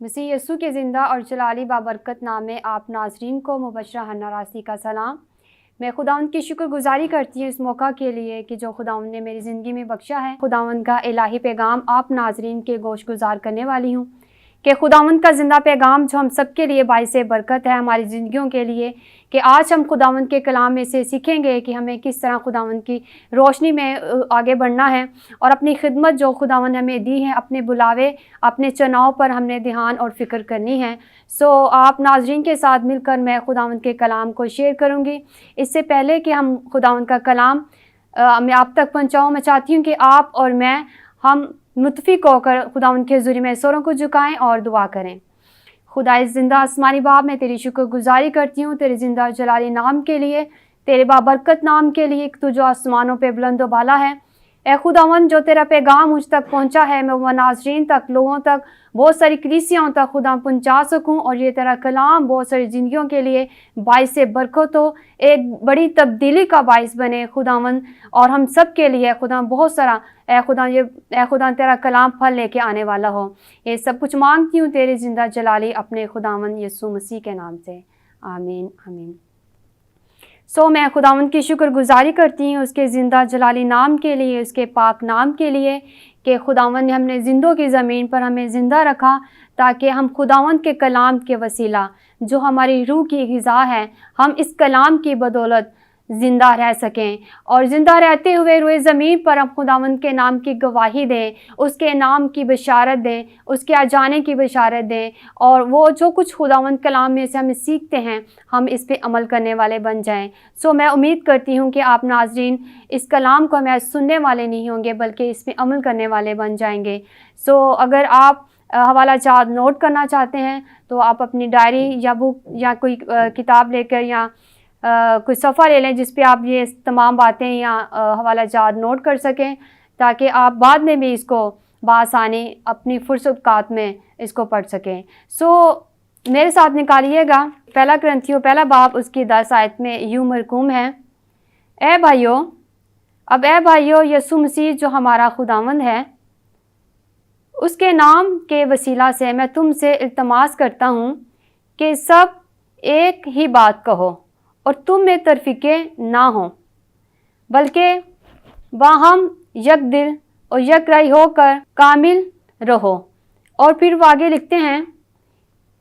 مسیح یسوع کے زندہ اور جلالی بابرکت نام میں آپ ناظرین کو مبشرہ حنا راسی کا سلام۔ میں خداوند کی شکر گزاری کرتی ہوں اس موقع کے لیے کہ جو خداوند نے میری زندگی میں بخشا ہے۔ خداوند کا الہی پیغام آپ ناظرین کے گوش گزار کرنے والی ہوں کہ خداوند کا زندہ پیغام جو ہم سب کے لیے باعث برکت ہے ہماری زندگیوں کے لیے، کہ آج ہم خداوند کے کلام میں سے سیکھیں گے کہ ہمیں کس طرح خداوند کی روشنی میں آگے بڑھنا ہے اور اپنی خدمت جو خداوند ہمیں دی ہے، اپنے بلاوے، اپنے چناؤ پر ہم نے دھیان اور فکر کرنی ہے۔ آپ ناظرین کے ساتھ مل کر میں خداوند کے کلام کو شیئر کروں گی۔ اس سے پہلے کہ ہم خداوند کا کلام میں آپ تک پہنچاؤں، میں چاہتی ہوں کہ آپ اور میں ہم متفق ہو کر خداوند کے حضور میں سروں کو جھکائیں اور دعا کریں۔ خدا زندہ آسمانی باپ، میں تیری شکر گزاری کرتی ہوں تیرے زندہ جلالی نام کے لیے، تیرے بابرکت نام کے لیے، تو جو آسمانوں پہ بلند و بالا ہے۔ اے خداوند، جو تیرا پیغام مجھ تک پہنچا ہے میں وہ ناظرین تک، لوگوں تک، بہت ساری کلیسیاں تک خدا پہنچا سکوں، اور یہ تیرا کلام بہت ساری زندگیوں کے لیے باعث برکت ہو، ایک بڑی تبدیلی کا باعث بنے خداوند، اور ہم سب کے لیے خدا بہت سارا اے خدا تیرا کلام پھل لے کے آنے والا ہو۔ یہ سب کچھ مانگتی ہوں تیرے زندہ جلالی اپنے خداوند یسوع مسیح کے نام سے، آمین آمین۔ میں خداوند کی شکر گزاری کرتی ہوں اس کے زندہ جلالی نام کے لیے، اس کے پاک نام کے لیے، کہ خداوند نے ہم نے زندوں کی زمین پر ہمیں زندہ رکھا تاکہ ہم خداوند کے کلام کے وسیلہ جو ہماری روح کی غذا ہے، ہم اس کلام کی بدولت زندہ رہ سکیں، اور زندہ رہتے ہوئے روئے زمین پر ہم خداوند کے نام کی گواہی دیں، اس کے نام کی بشارت دیں، اس کے آ جانے کی بشارت دیں، اور وہ جو کچھ خداوند کلام میں سے ہم سیکھتے ہیں ہم اس پہ عمل کرنے والے بن جائیں۔ میں امید کرتی ہوں کہ آپ ناظرین اس کلام کو ہمیں سننے والے نہیں ہوں گے بلکہ اس پہ عمل کرنے والے بن جائیں گے۔ اگر آپ حوالہ جات نوٹ کرنا چاہتے ہیں تو آپ اپنی ڈائری یا بک یا کوئی کتاب لے کر یا کوئی صفحہ لے لیں جس پہ آپ یہ تمام باتیں یا حوالہ جات نوٹ کر سکیں، تاکہ آپ بعد میں بھی اس کو بآسانی اپنی فرصت اوقات میں اس کو پڑھ سکیں۔ میرے ساتھ نکالیے گا پہلا کرنتھیوں پہلا باب، اس کی 10 آیت میں یوں مرقوم ہے، اے بھائیو یسوع مسیح جو ہمارا خداوند ہے، اس کے نام کے وسیلہ سے میں تم سے التماس کرتا ہوں کہ سب ایک ہی بات کہو اور تم میں تفریقے نہ ہوں، بلکہ باہم یک دل اور یک رأی ہو کر کامل رہو۔ اور پھر وہ آگے لکھتے ہیں،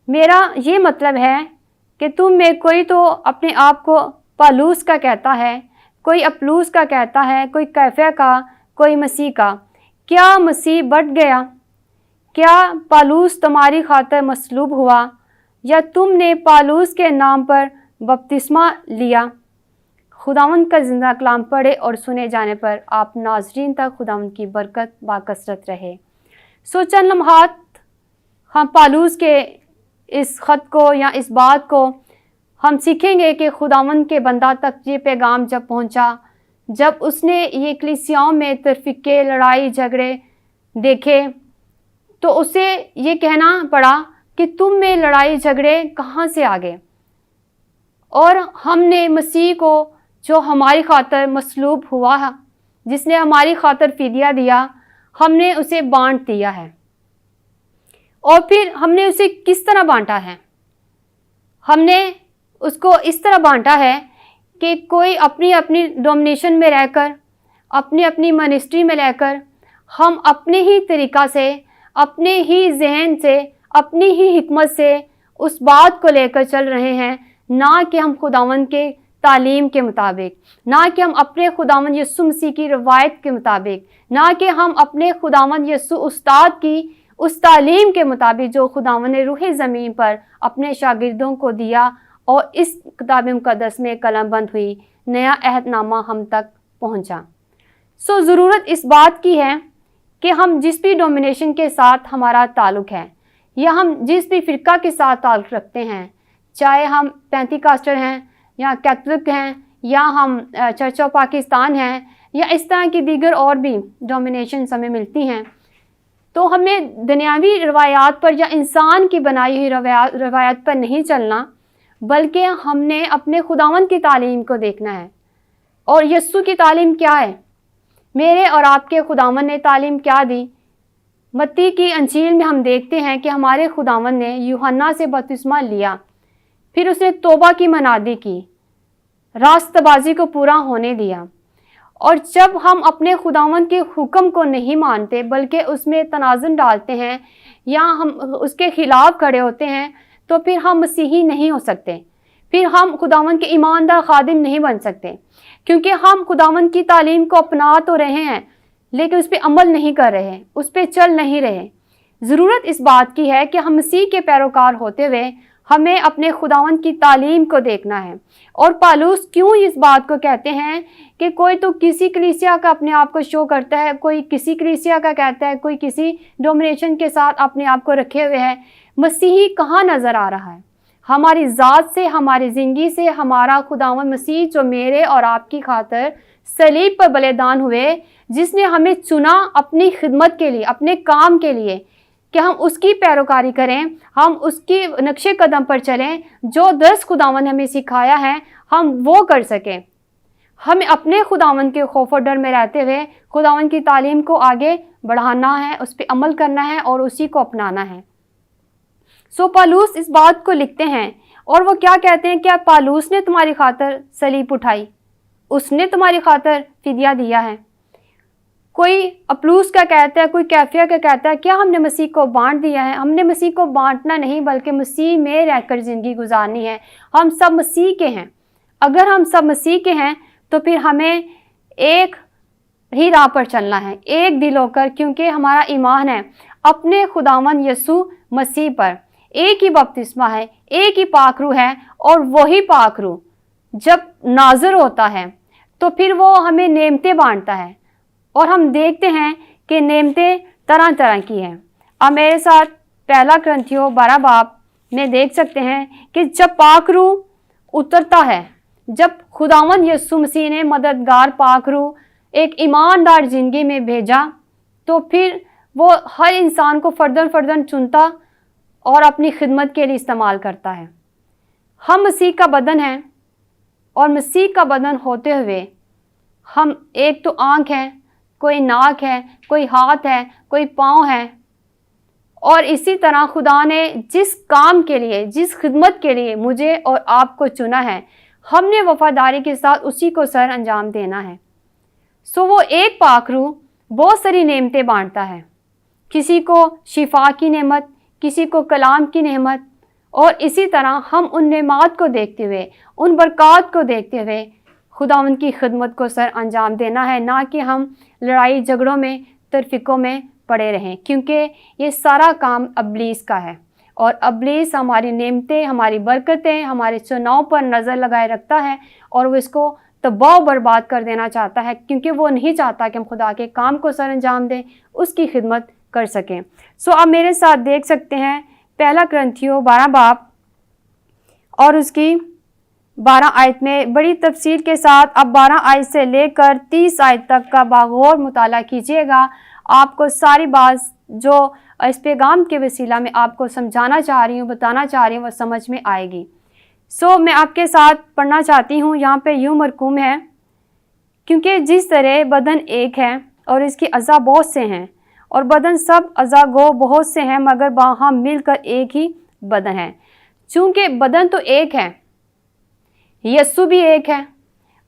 میرا یہ مطلب ہے کہ تم میں کوئی تو اپنے آپ کو پالوس کا کہتا ہے، کوئی اپلوس کا کہتا ہے، کوئی کیفہ کا، کوئی مسیح کا۔ کیا مسیح بٹ گیا؟ کیا پالوس تمہاری خاطر مصلوب ہوا؟ یا تم نے پالوس کے نام پر بپتسمہ لیا؟ خداوند کا زندہ کلام پڑھے اور سنے جانے پر آپ ناظرین تک خداوند کی برکت باکثرت رہے۔ چند لمحات ہم پالوس کے اس خط کو یا اس بات کو ہم سیکھیں گے کہ خداوند کے بندہ تک یہ پیغام جب پہنچا، جب اس نے یہ کلیسیاؤں میں تفرقے، لڑائی جھگڑے دیکھے، تو اسے یہ کہنا پڑا کہ تم میں لڑائی جھگڑے کہاں سے آ گئے؟ اور ہم نے مسیح کو جو ہماری خاطر مصلوب ہوا ہے، جس نے ہماری خاطر فدیہ دیا، ہم نے اسے بانٹ دیا ہے۔ اور پھر ہم نے اسے کس طرح بانٹا ہے؟ ہم نے اس کو اس طرح بانٹا ہے کہ کوئی اپنی اپنی ڈومینیشن میں رہ کر، اپنی اپنی منسٹری میں رہ کر، ہم اپنے ہی طریقہ سے، اپنے ہی ذہن سے، اپنی ہی حکمت سے اس بات کو لے کر چل رہے ہیں، نہ کہ ہم خداوند کے تعلیم کے مطابق، نہ کہ ہم اپنے خداوند یسوع مسیح کی روایت کے مطابق، نہ کہ ہم اپنے خداوند یسوع استاد کی اس تعلیم کے مطابق جو خداوند نے روح زمین پر اپنے شاگردوں کو دیا، اور اس کتاب مقدس میں قلم بند ہوئی، نیا عہد نامہ ہم تک پہنچا۔ ضرورت اس بات کی ہے کہ ہم جس بھی ڈومینیشن کے ساتھ ہمارا تعلق ہے، یا ہم جس بھی فرقہ کے ساتھ تعلق رکھتے ہیں، چاہے ہم پینتی کاسٹر ہیں یا کیتھولک ہیں، یا ہم چرچ آف پاکستان ہیں، یا اس طرح کی دیگر اور بھی ڈومینیشنز ہمیں ملتی ہیں، تو ہمیں دنیاوی روایات پر یا انسان کی بنائی ہوئی روایات پر نہیں چلنا، بلکہ ہم نے اپنے خداوند کی تعلیم کو دیکھنا ہے۔ اور یسوع کی تعلیم کیا ہے؟ میرے اور آپ کے خداوند نے تعلیم کیا دی؟ متی کی انجیل میں ہم دیکھتے ہیں کہ ہمارے خداوند نے یوحنا سے بپتسمہ لیا، پھر اس نے توبہ کی منادی کی، راست بازی کو پورا ہونے دیا، اور جب ہم اپنے خداوند کے حکم کو نہیں مانتے بلکہ اس میں تنازع ڈالتے ہیں یا ہم اس کے خلاف کھڑے ہوتے ہیں تو پھر ہم مسیحی نہیں ہو سکتے، پھر ہم خداوند کے ایماندار خادم نہیں بن سکتے، کیونکہ ہم خداوند کی تعلیم کو اپنا تو رہے ہیں لیکن اس پہ عمل نہیں کر رہے، اس پہ چل نہیں رہے۔ ضرورت اس بات کی ہے کہ ہم مسیح کے پیروکار ہوتے ہوئے ہمیں اپنے خداوند کی تعلیم کو دیکھنا ہے۔ اور پالوس کیوں اس بات کو کہتے ہیں کہ کوئی تو کسی کلیسیا کا اپنے آپ کو شو کرتا ہے، کوئی کسی کلیسیا کا کہتا ہے، کوئی کسی ڈومینیشن کے ساتھ اپنے آپ کو رکھے ہوئے ہے، مسیحی کہاں نظر آ رہا ہے؟ ہماری ذات سے، ہماری زندگی سے ہمارا خداوند مسیح جو میرے اور آپ کی خاطر صلیب پر بلیدان ہوئے، جس نے ہمیں چنا اپنی خدمت کے لیے، اپنے کام کے لیے، کہ ہم اس کی پیروکاری کریں، ہم اس کی نقش قدم پر چلیں، جو درس خداوند نے ہمیں سکھایا ہے ہم وہ کر سکیں۔ ہمیں اپنے خداوند کے خوف و ڈر میں رہتے ہوئے خداوند کی تعلیم کو آگے بڑھانا ہے، اس پہ عمل کرنا ہے اور اسی کو اپنانا ہے۔ پالوس اس بات کو لکھتے ہیں اور وہ کیا کہتے ہیں؟ کیا پالوس نے تمہاری خاطر صلیب اٹھائی؟ اس نے تمہاری خاطر فدیہ دیا ہے؟ کوئی اپلوس کا کہتا ہے، کوئی کیفیا کا کہتا ہے کیا ہم نے مسیح کو بانٹ دیا ہے؟ ہم نے مسیح کو بانٹنا نہیں بلکہ مسیح میں رہ کر زندگی گزارنی ہے۔ ہم سب مسیح کے ہیں۔ اگر ہم سب مسیح کے ہیں تو پھر ہمیں ایک ہی راہ پر چلنا ہے، ایک دل ہو کر، کیونکہ ہمارا ایمان ہے اپنے خداوند یسوع مسیح پر۔ ایک ہی بپتسمہ ہے، ایک ہی پاک روح ہے، اور وہی پاک روح جب ناظر ہوتا ہے تو پھر وہ ہمیں نعمتیں بانٹتا ہے، اور ہم دیکھتے ہیں کہ نعمتیں طرح طرح کی ہیں۔ اب میرے ساتھ پہلا کرنتھیوں 12 باب میں دیکھ سکتے ہیں کہ جب پاک روح اترتا ہے، جب خداوند یسوع مسیح نے مددگار پاک روح ایک ایماندار زندگی میں بھیجا تو پھر وہ ہر انسان کو فرداً فرداً چنتا اور اپنی خدمت کے لیے استعمال کرتا ہے۔ ہم مسیح کا بدن ہیں، اور مسیح کا بدن ہوتے ہوئے ہم ایک تو آنکھ ہے، کوئی ناک ہے، کوئی ہاتھ ہے، کوئی پاؤں ہے، اور اسی طرح خدا نے جس کام کے لیے، جس خدمت کے لیے مجھے اور آپ کو چنا ہے، ہم نے وفاداری کے ساتھ اسی کو سر انجام دینا ہے۔ وہ ایک پاک روح بہت ساری نعمتیں بانٹتا ہے، کسی کو شفا کی نعمت، کسی کو کلام کی نعمت، اور اسی طرح ہم ان نعمات کو دیکھتے ہوئے، ان برکات کو دیکھتے ہوئے خداوند کی خدمت کو سر انجام دینا ہے، نہ کہ ہم لڑائی جھگڑوں میں، تفرقوں میں پڑے رہیں، کیونکہ یہ سارا کام ابلیس کا ہے، اور ابلیس ہماری نعمتیں، ہماری برکتیں، ہمارے چناؤ پر نظر لگائے رکھتا ہے، اور وہ اس کو تباہ و برباد کر دینا چاہتا ہے، کیونکہ وہ نہیں چاہتا کہ ہم خدا کے کام کو سر انجام دیں، اس کی خدمت کر سکیں۔ آپ میرے ساتھ دیکھ سکتے ہیں پہلا کرنتھیوں 12 باب اور اس کی 12 آیت میں بڑی تفصیل کے ساتھ، اب 12 آیت سے لے کر 30 آیت تک کا باغور مطالعہ کیجیے گا۔ آپ کو ساری بات جو اس پیغام کے وسیلہ میں آپ کو سمجھانا چاہ رہی ہوں، بتانا چاہ رہی ہوں، وہ سمجھ میں آئے گی۔ میں آپ کے ساتھ پڑھنا چاہتی ہوں، یہاں پہ یوں مرقوم ہے، کیونکہ جس طرح بدن ایک ہے اور اس کے اعضاء بہت سے ہیں، اور بدن سب اعضاء گو بہت سے ہیں مگر باہم مل کر ایک ہی بدن ہے۔ چونکہ بدن تو ایک ہے، یسوع بھی ایک ہے،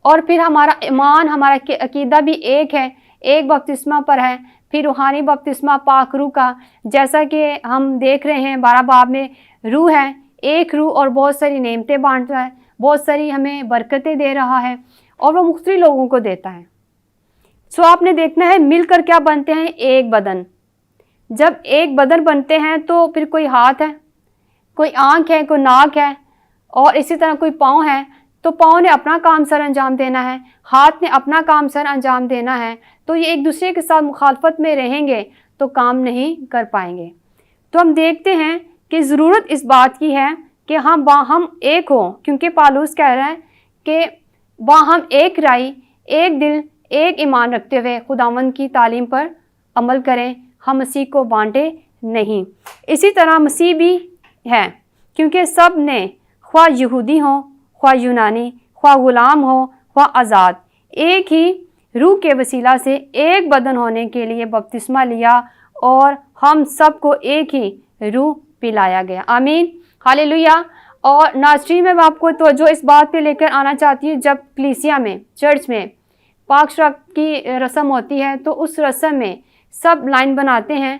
اور پھر ہمارا ایمان، ہمارا عقیدہ بھی ایک ہے، ایک بپتسمہ پر ہے، پھر روحانی بپتسمہ پاک روح کا، جیسا کہ ہم دیکھ رہے ہیں 12 باب میں روح ہے، ایک روح، اور بہت ساری نعمتیں بانٹ رہا ہے، بہت ساری ہمیں برکتیں دے رہا ہے، اور وہ مختلف لوگوں کو دیتا ہے۔ آپ نے دیکھنا ہے مل کر کیا بنتے ہیں؟ ایک بدن۔ جب ایک بدن بنتے ہیں تو پھر کوئی ہاتھ ہے، کوئی آنکھ ہے، کوئی ناک ہے، اور اسی طرح کوئی پاؤں ہے، تو پاؤں نے اپنا کام سر انجام دینا ہے، ہاتھ نے اپنا کام سر انجام دینا ہے، تو یہ ایک دوسرے کے ساتھ مخالفت میں رہیں گے تو کام نہیں کر پائیں گے۔ تو ہم دیکھتے ہیں کہ ضرورت اس بات کی ہے کہ ہم باہم ایک ہوں، کیونکہ پالوس کہہ رہا ہے کہ باہم ایک رائے، ایک دل، ایک ایمان رکھتے ہوئے خداوند کی تعلیم پر عمل کریں، ہم مسیح کو بانٹے نہیں۔ اسی طرح مسیح بھی ہے، کیونکہ سب نے خواہ یہودی ہوں، خواہ یونانی، خواہ غلام ہو، خواہ آزاد، ایک ہی روح کے وسیلہ سے ایک بدن ہونے کے لیے بپتسمہ لیا، اور ہم سب کو ایک ہی روح پلایا گیا. آمین، ہاللیلویہ. اور ناظرین میں آپ کو توجہ اس بات پہ لے کر آنا چاہتی ہوں، جب کلیسیا میں، چرچ میں پاک شرک کی رسم ہوتی ہے تو اس رسم میں سب لائن بناتے ہیں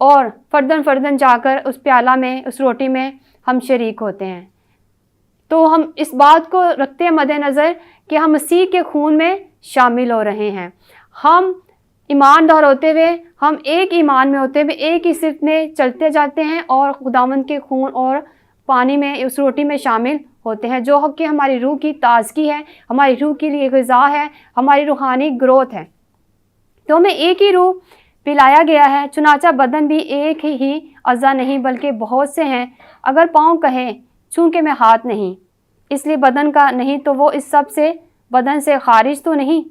اور فردن فردن جا کر اس پیالہ میں، اس روٹی میں ہم شریک ہوتے ہیں. تو ہم اس بات کو رکھتے ہیں مد نظر کہ ہم مسیح کے خون میں شامل ہو رہے ہیں. ہم ایماندار ہوتے ہوئے، ہم ایک ایمان میں ہوتے ہوئے ایک ہی صف میں چلتے جاتے ہیں اور خداوند کے خون اور پانی میں، اس روٹی میں شامل ہوتے ہیں، جو کہ ہماری روح کی تازگی ہے، ہماری روح کے لیے غذا ہے، ہماری روحانی گروتھ ہے. تو ہمیں ایک ہی روح پلایا گیا ہے. چنانچہ بدن بھی ایک ہی اعضا نہیں بلکہ بہت سے ہیں. اگر پاؤں کہیں چونکہ میں ہاتھ نہیں اس لیے بدن کا نہیں تو وہ اس سب سے بدن سے خارج تو نہیں.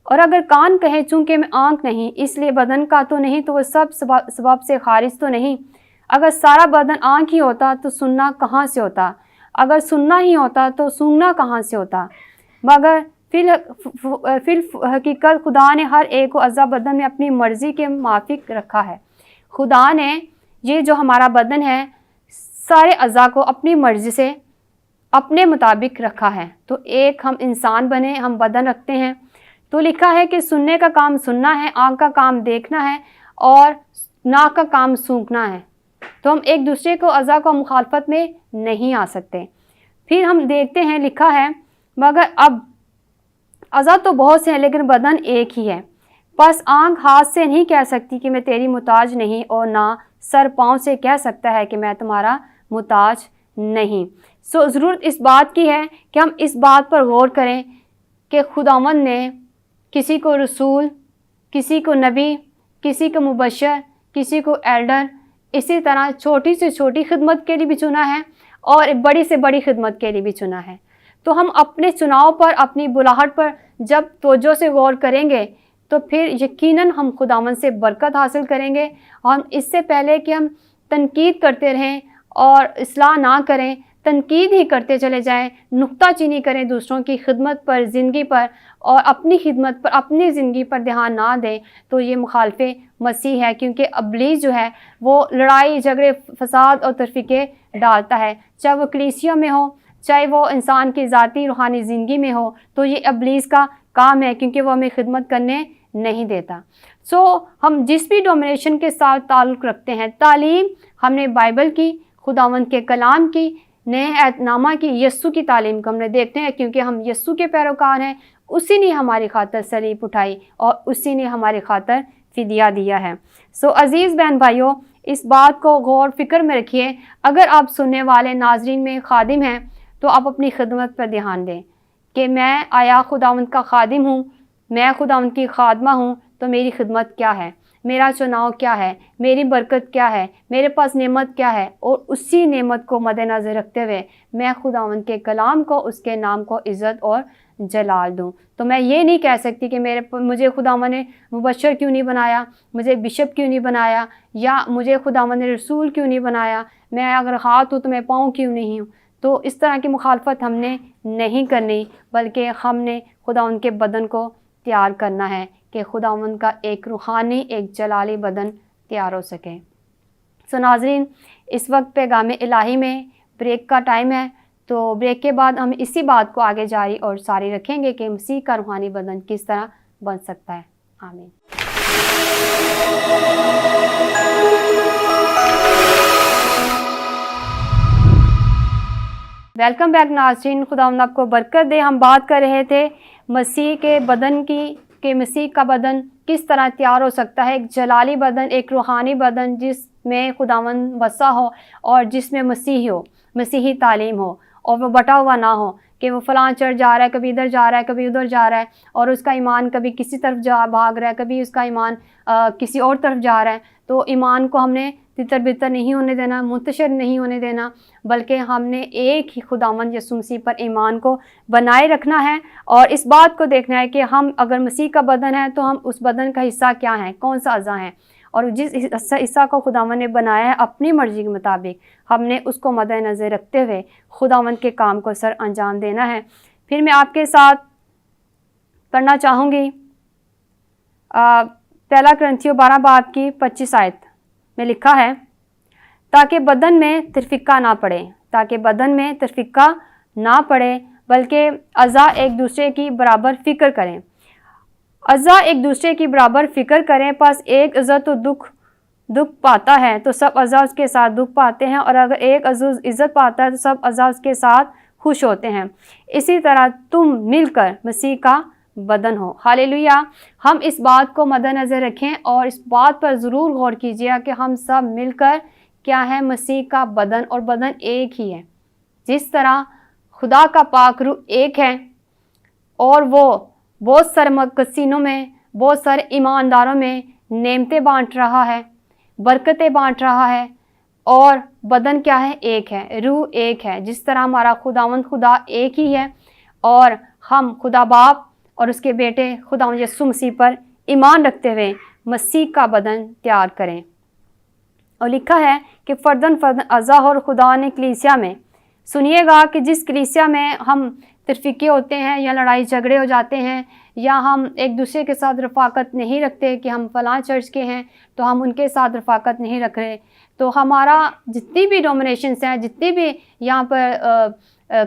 اور اگر کان کہیں چونکہ میں آنکھ نہیں اس لیے بدن کا تو نہیں تو وہ سب سبب سے خارج تو نہیں. اگر سارا بدن آنکھ ہی ہوتا تو سننا کہاں سے ہوتا؟ اگر سننا ہی ہوتا تو سونگنا کہاں سے ہوتا؟ مگر فی حقیقت خدا نے ہر ایک کو اعضا بدن میں اپنی مرضی کے موافق رکھا ہے. خدا نے یہ جو ہمارا بدن ہے سارے اعضا کو اپنی مرضی سے اپنے مطابق رکھا ہے. تو ایک ہم انسان بنے، ہم بدن رکھتے ہیں. تو لکھا ہے کہ سننے کا کام سننا ہے، آنکھ کا کام دیکھنا ہے اور ناک کا کام سونگنا ہے. تو ہم ایک دوسرے کو اعضا کو مخالفت میں نہیں آ سکتے. پھر ہم دیکھتے ہیں لکھا ہے مگر اب اعضا تو بہت سے ہیں لیکن بدن ایک ہی ہے. بس آنکھ ہاتھ سے نہیں کہہ سکتی کہ میں تیری محتاج نہیں، اور نہ سر پاؤں سے کہہ سکتا ہے کہ میں تمہارا محتاج نہیں. ضرورت اس بات کی ہے کہ ہم اس بات پر غور کریں کہ خداوند نے کسی کو رسول، کسی کو نبی، کسی کو مبشر، کسی کو ایلڈر، اسی طرح چھوٹی سے چھوٹی خدمت کے لیے بھی چنا ہے اور بڑی سے بڑی خدمت کے لیے بھی چنا ہے. تو ہم اپنے چناؤ پر، اپنی بلاہٹ پر جب توجہ سے غور کریں گے تو پھر یقیناً ہم خداوند سے برکت حاصل کریں گے. ہم اس سے پہلے کہ ہم تنقید کرتے رہیں اور اصلاح نہ کریں، تنقید ہی کرتے چلے جائیں، نکتہ چینی کریں دوسروں کی خدمت پر، زندگی پر، اور اپنی خدمت پر، اپنی زندگی پر دھیان نہ دیں، تو یہ مخالف مسیح ہے. کیونکہ ابلیس جو ہے وہ لڑائی جھگڑے، فساد اور تفرقے ڈالتا ہے، چاہے وہ کلیسیوں میں ہو، چاہے وہ انسان کی ذاتی روحانی زندگی میں ہو. تو یہ ابلیس کا کام ہے کیونکہ وہ ہمیں خدمت کرنے نہیں دیتا. ہم جس بھی ڈومینیشن کے ساتھ تعلق رکھتے ہیں، تعلیم ہم نے بائبل کی، خداوند کے کلام کی، نئے عہد نامہ کی، یسوع کی تعلیم کو ہم نے دیکھتے ہیں کیونکہ ہم یسوع کے پیروکار ہیں. اسی نے ہماری خاطر صلیب اٹھائی اور اسی نے ہماری خاطر فدیہ دیا ہے. عزیز بہن بھائیوں، اس بات کو غور فکر میں رکھیے. اگر آپ سننے والے ناظرین میں خادم ہیں تو آپ اپنی خدمت پر دھیان دیں کہ میں آیا خداوند کا خادم ہوں، میں خداوند کی خادمہ ہوں، تو میری خدمت کیا ہے، میرا چناؤ کیا ہے، میری برکت کیا ہے، میرے پاس نعمت کیا ہے. اور اسی نعمت کو مد نظر رکھتے ہوئے میں خداوند کے کلام کو، اس کے نام کو عزت اور جلال دوں. تو میں یہ نہیں کہہ سکتی کہ مجھے خداوند نے مبشر کیوں نہیں بنایا، مجھے بشپ کیوں نہیں بنایا، یا مجھے خداوند نے رسول کیوں نہیں بنایا، میں اگر ہاتھ ہوں تو میں پاؤں کیوں نہیں ہوں. تو اس طرح کی مخالفت ہم نے نہیں کرنی، بلکہ ہم نے خداوند کے بدن کو تیار کرنا ہے کہ خداوند کا ایک روحانی، ایک جلالی بدن تیار ہو سکے. ناظرین، اس وقت پیغام الہی میں بریک کا ٹائم ہے، تو بریک کے بعد ہم اسی بات کو آگے جاری اور ساری رکھیں گے کہ مسیح کا روحانی بدن کس طرح بن سکتا ہے. آمین. ویلکم بیک ناظرین، خداوند آپ کو برکت دے. ہم بات کر رہے تھے مسیح کے بدن کی، کہ مسیح کا بدن کس طرح تیار ہو سکتا ہے. ایک جلالی بدن، ایک روحانی بدن جس میں خداوند بسا ہو اور جس میں مسیح ہو، مسیحی تعلیم ہو، اور وہ بٹا ہوا نہ ہو کہ وہ فلاں چرچ جا رہا ہے، کبھی ادھر جا رہا ہے، کبھی ادھر جا رہا ہے، اور اس کا ایمان کبھی کسی طرف بھاگ رہا ہے، کبھی اس کا ایمان کسی اور طرف جا رہا ہے. تو ایمان کو ہم نے تتر بتر نہیں ہونے دینا، منتشر نہیں ہونے دینا، بلکہ ہم نے ایک ہی خداوند یسوع مسیح پر ایمان کو بنائے رکھنا ہے. اور اس بات کو دیکھنا ہے کہ ہم اگر مسیح کا بدن ہے تو ہم اس بدن کا حصہ کیا ہیں، کون سا اعضا ہیں، اور جس حصہ کو خداوند نے بنایا ہے اپنی مرضی کے مطابق ہم نے اس کو مد نظر رکھتے ہوئے خداوند کے کام کو سر انجام دینا ہے. پھر میں آپ کے ساتھ پڑھنا چاہوں گی پہلا کرنتھیوں 12 باب کی 25 آیت. میں لکھا ہے تاکہ بدن میں تفرقہ نہ پڑے، تاکہ بدن میں تفرقہ نہ پڑے بلکہ اعضاء ایک دوسرے کی برابر فکر کریں، اعضاء ایک دوسرے کی برابر فکر کریں، پس ایک عضو تو دکھ پاتا ہے تو سب اعضاء اس کے ساتھ دکھ پاتے ہیں، اور اگر ایک عضو عزت پاتا ہے تو سب اعضاء اس کے ساتھ خوش ہوتے ہیں، اسی طرح تم مل کر مسیح کا بدن ہو۔ ہاللیلویہ۔ ہم اس بات کو مد نظر رکھیں اور اس بات پر ضرور غور کیجیے کہ ہم سب مل کر کیا ہے؟ مسیح کا بدن، اور بدن ایک ہی ہے۔ جس طرح خدا کا پاک روح ایک ہے اور وہ بہت سارے مقدسینوں میں، بہت سارے ایمانداروں میں نعمتیں بانٹ رہا ہے، برکتیں بانٹ رہا ہے، اور بدن کیا ہے؟ ایک ہے، روح ایک ہے۔ جس طرح ہمارا خداوند خدا ایک ہی ہے اور ہم خدا باپ اور اس کے بیٹے خداوند یسوع مسیح پر ایمان رکھتے ہوئے مسیح کا بدن تیار کریں۔ اور لکھا ہے کہ فردن اعضاء اور خدا نے کلیسیا میں، سنیے گا کہ جس کلیسیا میں ہم تفرقے ہوتے ہیں یا لڑائی جھگڑے ہو جاتے ہیں یا ہم ایک دوسرے کے ساتھ رفاقت نہیں رکھتے کہ ہم فلاں چرچ کے ہیں تو ہم ان کے ساتھ رفاقت نہیں رکھ رہے، تو ہمارا جتنی بھی ڈومینیشنس ہیں، جتنی بھی یہاں پر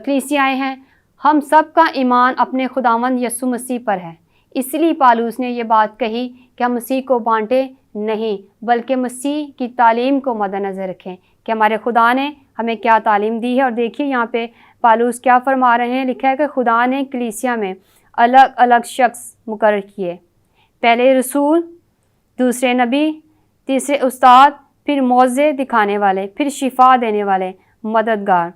کلیسیائیں ہیں، ہم سب کا ایمان اپنے خداوند یسوع مسیح پر ہے۔ اس لیے پالوس نے یہ بات کہی کہ ہم مسیح کو بانٹے نہیں بلکہ مسیح کی تعلیم کو مد نظر رکھیں کہ ہمارے خدا نے ہمیں کیا تعلیم دی ہے۔ اور دیکھیے یہاں پہ پالوس کیا فرما رہے ہیں، لکھا ہے کہ خدا نے کلیسیا میں الگ الگ شخص مقرر کیے، پہلے رسول، دوسرے نبی، تیسرے استاد، پھر معجزے دکھانے والے، پھر شفا دینے والے، مددگار،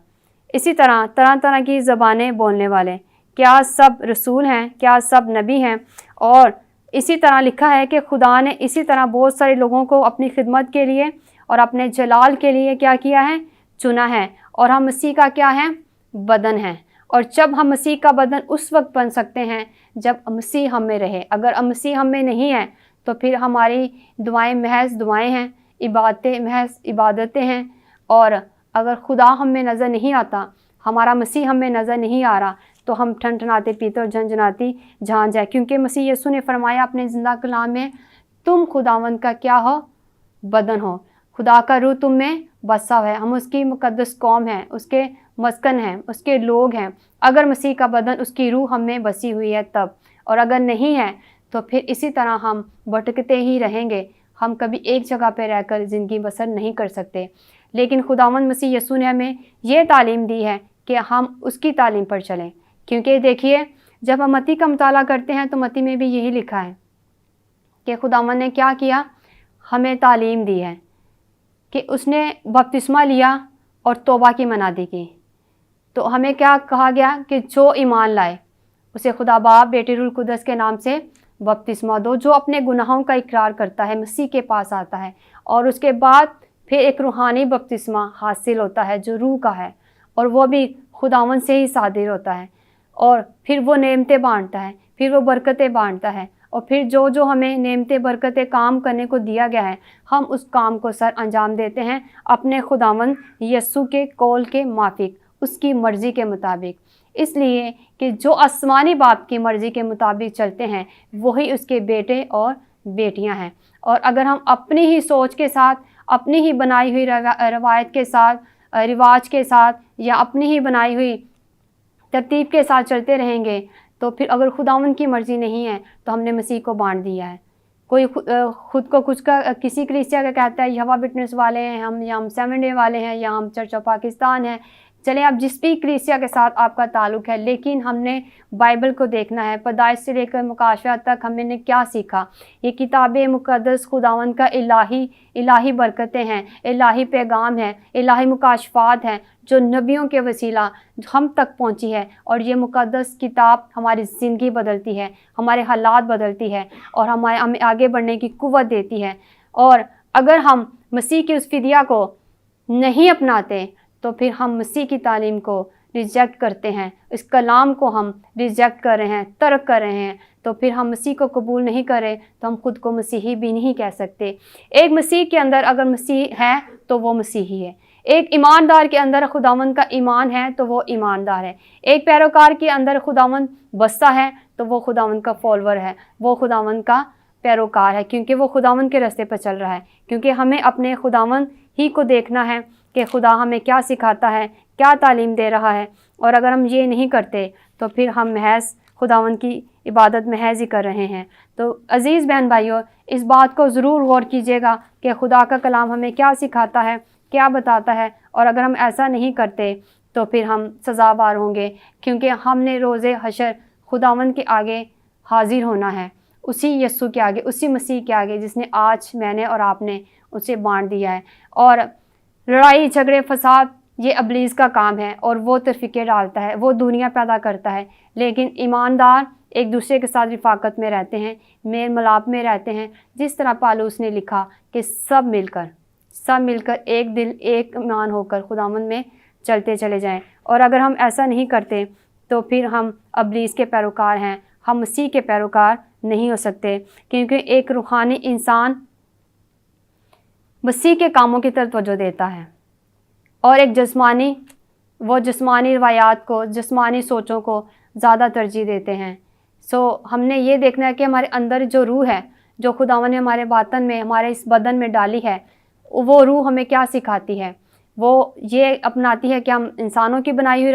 اسی طرح طرح طرح کی زبانیں بولنے والے۔ کیا سب رسول ہیں؟ کیا سب نبی ہیں؟ اور اسی طرح لکھا ہے کہ خدا نے اسی طرح بہت سارے لوگوں کو اپنی خدمت کے لیے اور اپنے جلال کے لیے کیا کیا ہے؟ چنا ہے، اور ہم مسیح کا کیا ہے؟ بدن ہے۔ اور جب ہم مسیح کا بدن اس وقت بن سکتے ہیں جب مسیح ہم میں رہے۔ اگر مسیح ہم میں نہیں ہے تو پھر ہماری دعائیں محض دعائیں ہیں، عبادتیں محض عبادتیں ہیں، اور اگر خدا ہم میں نظر نہیں آتا، ہمارا مسیح ہم میں نظر نہیں آ رہا، تو ہم ٹھنٹھناتے پیتے اور جھنجھناتی جان جائے، کیونکہ مسیح یسوع نے فرمایا اپنے زندہ کلام میں، تم خداوند کا کیا ہو؟ بدن ہو، خدا کا روح تم میں بسا ہے، ہم اس کی مقدس قوم ہیں، اس کے مسکن ہیں، اس کے لوگ ہیں۔ اگر مسیح کا بدن، اس کی روح ہم میں بسی ہوئی ہے تب، اور اگر نہیں ہے تو پھر اسی طرح ہم بھٹکتے ہی رہیں گے، ہم کبھی ایک جگہ پہ رہ کر زندگی بسر نہیں کر سکتے۔ لیکن خداوند مسیح یسوع نے ہمیں یہ تعلیم دی ہے کہ ہم اس کی تعلیم پر چلیں، کیونکہ دیکھیے جب ہم متی کا مطالعہ کرتے ہیں تو متی میں بھی یہی لکھا ہے کہ خداوند نے کیا کیا؟ ہمیں تعلیم دی ہے کہ اس نے بپتسمہ لیا اور توبہ کی منادی کی، تو ہمیں کیا کہا گیا کہ جو ایمان لائے اسے خدا باپ، بیٹے، روح القدس کے نام سے بپتسمہ دو۔ جو اپنے گناہوں کا اقرار کرتا ہے مسیح کے پاس آتا ہے، اور اس کے بعد پھر ایک روحانی بپتسمہ حاصل ہوتا ہے جو روح کا ہے، اور وہ بھی خداوند سے ہی صادر ہوتا ہے، اور پھر وہ نعمتیں بانٹتا ہے، پھر وہ برکتیں بانٹتا ہے، اور پھر جو جو ہمیں نعمتیں برکتیں کام کرنے کو دیا گیا ہے ہم اس کام کو سر انجام دیتے ہیں اپنے خداوند یسوع کے قول کے موافق، اس کی مرضی کے مطابق۔ اس لیے کہ جو آسمانی باپ کی مرضی کے مطابق چلتے ہیں وہی اس کے بیٹے اور بیٹیاں ہیں۔ اور اگر ہم اپنی ہی سوچ کے ساتھ، اپنی ہی بنائی ہوئی روایت کے ساتھ، رواج کے ساتھ، یا اپنی ہی بنائی ہوئی ترتیب کے ساتھ چلتے رہیں گے تو پھر اگر خداوند کی مرضی نہیں ہے تو ہم نے مسیح کو بانٹ دیا ہے۔ کوئی خود کو کچھ کا کسی کلیسیا کا کہتا ہے یہوہ وٹنس والے ہیں ہم، یا ہم 7 ڈے والے ہیں، یا ہم چرچ آف پاکستان ہیں۔ چلیں آپ جس بھی کلیسیا کے ساتھ آپ کا تعلق ہے، لیکن ہم نے بائبل کو دیکھنا ہے، پیدائش سے لے کر مکاشفہ تک ہم نے کیا سیکھا۔ یہ کتاب مقدس خداوند کا الہی برکتیں ہیں، الہی پیغام ہیں، الہی مکاشفات ہیں جو نبیوں کے وسیلہ ہم تک پہنچی ہے، اور یہ مقدس کتاب ہماری زندگی بدلتی ہے، ہمارے حالات بدلتی ہے، اور ہمیں آگے بڑھنے کی قوت دیتی ہے۔ اور اگر ہم مسیح کی اس فدیہ کو نہیں اپناتے تو پھر ہم مسیح کی تعلیم کو ریجیکٹ کرتے ہیں، اس کلام کو ہم ریجیکٹ کر رہے ہیں، ترک کر رہے ہیں، تو پھر ہم مسیح کو قبول نہیں کریں تو ہم خود کو مسیحی بھی نہیں کہہ سکتے۔ ایک مسیح کے اندر اگر مسیح ہے تو وہ مسیحی ہے، ایک ایماندار کے اندر خداوند کا ایمان ہے تو وہ ایماندار ہے، ایک پیروکار کے اندر خداوند بستا ہے تو وہ خداوند کا فالوور ہے، وہ خداوند کا پیروکار ہے, کیونکہ وہ خداوند کے راستے پر چل رہا ہے. کیونکہ ہمیں اپنے خداوند ہی کو دیکھنا ہے کہ خدا ہمیں کیا سکھاتا ہے, کیا تعلیم دے رہا ہے. اور اگر ہم یہ نہیں کرتے تو پھر ہم محض خداوند کی عبادت محض ہی کر رہے ہیں. تو عزیز بہن بھائیوں, اس بات کو ضرور غور کیجیے گا کہ خدا کا کلام ہمیں کیا سکھاتا ہے, کیا بتاتا ہے. اور اگر ہم ایسا نہیں کرتے تو پھر ہم سزاوار ہوں گے, کیونکہ ہم نے روز حشر خداوند کے آگے حاضر ہونا ہے, اسی یسوع کے آگے, اسی مسیح کے آگے جس نے آج میں نے اور آپ نے اسے بانٹ دیا ہے. اور لڑائی جھگڑے فساد یہ ابلیس کا کام ہے, اور وہ تفرقے ڈالتا ہے, وہ دنیا پیدا کرتا ہے. لیکن ایماندار ایک دوسرے کے ساتھ رفاقت میں رہتے ہیں, میل ملاپ میں رہتے ہیں, جس طرح پالوس نے لکھا کہ سب مل کر ایک دل ایک ایمان ہو کر خداوند میں چلتے چلے جائیں. اور اگر ہم ایسا نہیں کرتے تو پھر ہم ابلیس کے پیروکار ہیں, ہم مسیح کے پیروکار نہیں ہو سکتے. کیونکہ ایک روحانی انسان مسیح کے کاموں کی طرف توجہ دیتا ہے, اور ایک جسمانی روایات کو, جسمانی سوچوں کو زیادہ ترجیح دیتے ہیں. ہم نے یہ دیکھنا ہے کہ ہمارے اندر جو روح ہے, جو خداوند نے ہمارے باطن میں, ہمارے اس بدن میں ڈالی ہے, وہ روح ہمیں کیا سکھاتی ہے. وہ یہ اپناتی ہے کہ ہم انسانوں کی بنائی ہوئی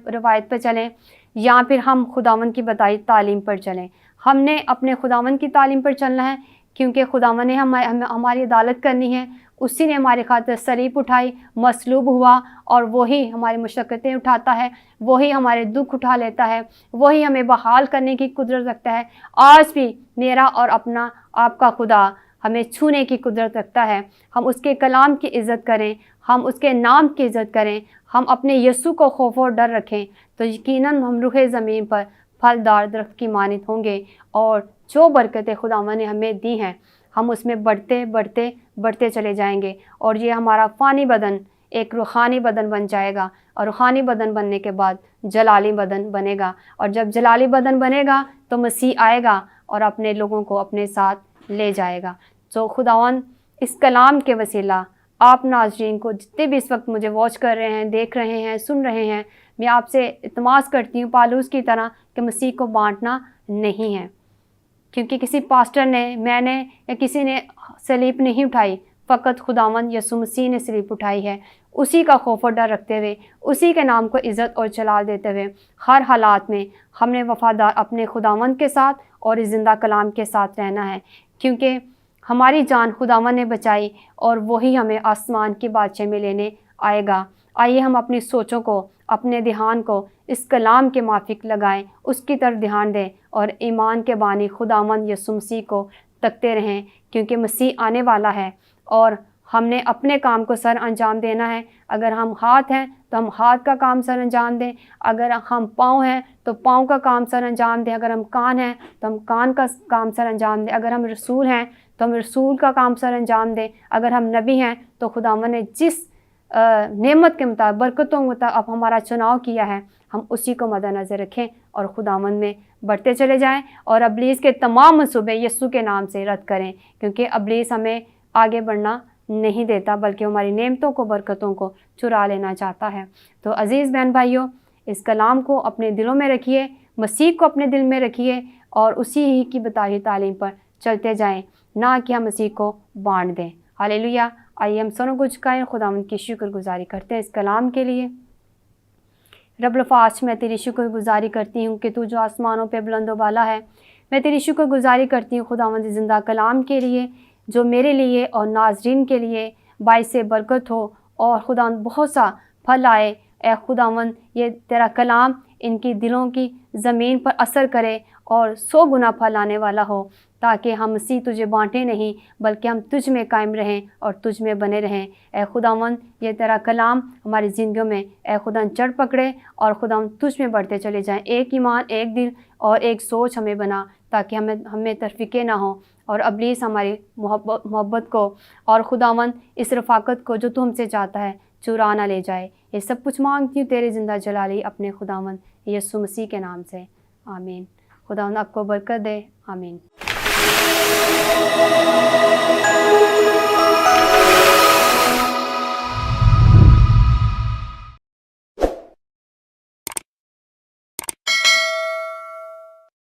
روایت پر چلیں, یا پھر ہم خداوند کی بتائی تعلیم پر چلیں. ہم نے اپنے خداوند کی تعلیم پر چلنا ہے, کیونکہ خداوند نے ہماری عدالت کرنی ہے. اسی نے ہماری خاطر صلیب اٹھائی, مصلوب ہوا, اور وہی ہماری مشقتیں اٹھاتا ہے, وہی ہمارے دکھ اٹھا لیتا ہے, وہی ہمیں بحال کرنے کی قدرت رکھتا ہے. آج بھی میرا اور اپنا آپ کا خدا ہمیں چھونے کی قدرت رکھتا ہے. ہم اس کے کلام کی عزت کریں, ہم اس کے نام کی عزت کریں, ہم اپنے یسوع کو خوف و ڈر رکھیں, تو یقیناً ہم روح زمین پر پھلدار درخت کی مانند ہوں گے. اور جو برکتیں خداوند نے ہمیں دی ہیں, ہم اس میں بڑھتے چلے جائیں گے. اور یہ ہمارا فانی بدن ایک روحانی بدن بن جائے گا, اور روحانی بدن بننے کے بعد جلالی بدن بنے گا. اور جب جلالی بدن بنے گا تو مسیح آئے گا اور اپنے لوگوں کو اپنے ساتھ لے جائے گا. تو خداوند اس کلام کے وسیلہ آپ ناظرین کو, جتنے بھی اس وقت مجھے واچ کر رہے ہیں, دیکھ رہے ہیں, سن رہے ہیں, میں آپ سے التماس کرتی ہوں پالوس کی طرح کہ مسیح کو بانٹنا نہیں ہے. کیونکہ کسی پاسٹر نے, میں نے, یا کسی نے صلیب نہیں اٹھائی, فقط خداوند یسوع مسیح نے صلیب اٹھائی ہے. اسی کا خوف و ڈر رکھتے ہوئے, اسی کے نام کو عزت اور جلال دیتے ہوئے, ہر حالات میں ہم نے وفادار اپنے خداوند کے ساتھ اور اس زندہ کلام کے ساتھ رہنا ہے. کیونکہ ہماری جان خداوند نے بچائی, اور وہی ہمیں آسمان کی بادشاہی میں لینے آئے گا. آئیے ہم اپنی سوچوں کو, اپنے دھیان کو اس کلام کے موافق لگائیں, اس کی طرف دھیان دیں, اور ایمان کے بانی خداوند یسوع مسیح کو تکتے رہیں. کیونکہ مسیح آنے والا ہے, اور ہم نے اپنے کام کو سر انجام دینا ہے. اگر ہم ہاتھ ہیں تو ہم ہاتھ کا کام سر انجام دیں, اگر ہم پاؤں ہیں تو پاؤں کا کام سر انجام دیں, اگر ہم کان ہیں تو ہم کان کا کام سر انجام دیں, اگر ہم رسول ہیں تو ہم رسول کا کام سر انجام دیں, اگر ہم نبی ہیں تو خداوند نے جس نعمت کے مطابق, برکتوں کے مطابق ہمارا چناؤ کیا ہے, ہم اسی کو مد نظر رکھیں اور خداوند میں بڑھتے چلے جائیں, اور ابلیس کے تمام منصوبے یسوع کے نام سے رد کریں. کیونکہ ابلیس ہمیں آگے بڑھنا نہیں دیتا, بلکہ ہماری نعمتوں کو, برکتوں کو چرا لینا چاہتا ہے. تو عزیز بہن بھائیوں, اس کلام کو اپنے دلوں میں رکھیے, مسیح کو اپنے دل میں رکھیے, اور اسی ہی کی بتائی تعلیم پر چلتے جائیں, نہ کہ ہم مسیح کو بانٹ دیں. ہاللیلویہ. آئیے ہم سنو کچھ کہیں, خداوند کی شکر گزاری کرتے ہیں اس کلام کے لیے. رب الفاظ, میں تیری شکر گزاری کرتی ہوں کہ تو جو آسمانوں پہ بلند و بالا ہے. میں تیری شکر گزاری کرتی ہوں خداوند زندہ کلام کے لیے, جو میرے لیے اور ناظرین کے لیے باعث برکت ہو, اور خداوند بہت سا پھل آئے. اے خداوند, یہ تیرا کلام ان کی دلوں کی زمین پر اثر کرے اور 100 گنا پھل آنے والا ہو, تاکہ ہم مسیح تجھے بانٹیں نہیں, بلکہ ہم تجھ میں قائم رہیں اور تجھ میں بنے رہیں. اے خداوند, یہ تیرا کلام ہماری زندگیوں میں اے خداوند چڑھ پکڑے, اور خداوند تجھ میں بڑھتے چلے جائیں. ایک ایمان, ایک دل اور ایک سوچ ہمیں بنا, تاکہ ہمیں تفریقے نہ ہوں, اور ابلیس ہماری محبت کو اور خداوند اس رفاقت کو جو تو ہم سے چاہتا ہے چرا نہ لے جائے. یہ سب کچھ مانگتی ہوں تیرے زندہ جلالی اپنے خداوند یسوع مسیح کے نام سے, آمین. خداوند آپ کو برکت دے, آمین.